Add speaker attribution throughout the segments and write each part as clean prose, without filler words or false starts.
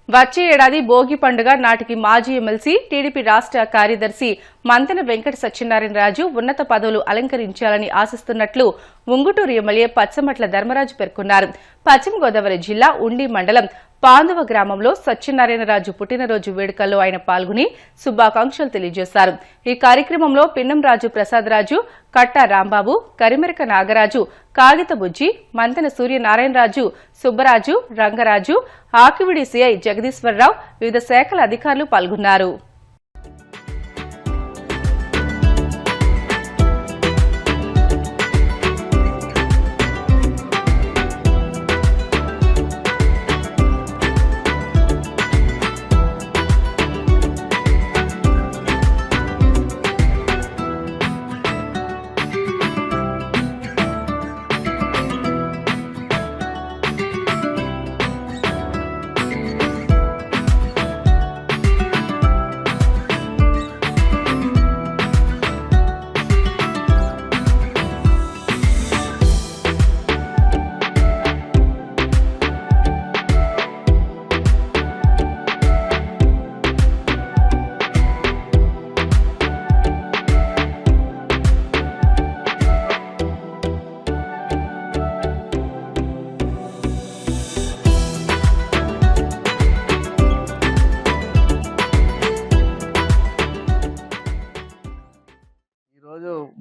Speaker 1: వచ్చే ఏడాది భోగి పండుగ నాటికి మాజీ ఎమ్మెల్సీ టీడీపీ రాష్ట్ర కార్యదర్శి మంతెన వెంకట సత్యనారాయణరాజు ఉన్నత పదవులు అలంకరించాలని ఆశిస్తున్నట్లు ఉంగుటూరు ఎమ్మెల్యే పచ్చమట్ల ధర్మరాజు పేర్కొన్నారు. పశ్చిమ గోదావరి జిల్లా ఉండి మండలం పాందవ గ్రామంలో సత్యనారాయణరాజు పుట్టినరోజు వేడుకల్లో ఆయన పాల్గొని శుభాకాంక్షలు తెలియజేశారు. ఈ కార్యక్రమంలో పిన్నంరాజు ప్రసాదరాజు, కట్టా రాంబాబు, కరిమెరక నాగరాజు, కాగిత బుజ్జి, మంతెన సూర్యనారాయణరాజు, సుబ్బరాజు, రంగరాజు, ఆకివిడి సిఐ జగదీశ్వరరావు, వివిధ శాఖల అధికారులు పాల్గొన్నారు.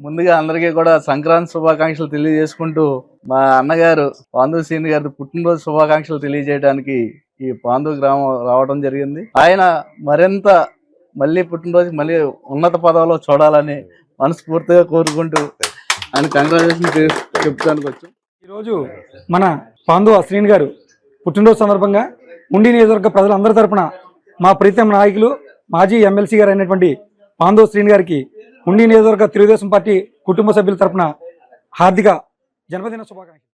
Speaker 2: ముందుగా అందరికీ కూడా సంక్రాంతి శుభాకాంక్షలు తెలియజేసుకుంటూ మా అన్నగారు పాండు శ్రీని గారి పుట్టినరోజు శుభాకాంక్షలు తెలియజేయడానికి ఈ పాండు గ్రామం రావడం జరిగింది. ఆయన మరింత మళ్ళీ పుట్టినరోజు మళ్ళీ ఉన్నత పదవిలో చూడాలని మనస్ఫూర్తిగా కోరుకుంటూ ఆయన కంగ్రాచులేషన్ చెప్తానికి వచ్చాం.
Speaker 3: ఈరోజు మన పాండు శ్రీని గారు పుట్టినరోజు సందర్భంగా ఉండి నియోజకవర్గ ప్రజలందరి తరపున మా ప్రీతం నాయకులు మాజీ ఎమ్మెల్సీ గారు అయినటువంటి పాండు శ్రీని గారికి ఉండి నియోజకవర్గ తెలుగుదేశం పార్టీ కుటుంబ సభ్యుల తరపున హార్దిక జన్మదిన శుభాకాంక్షలు.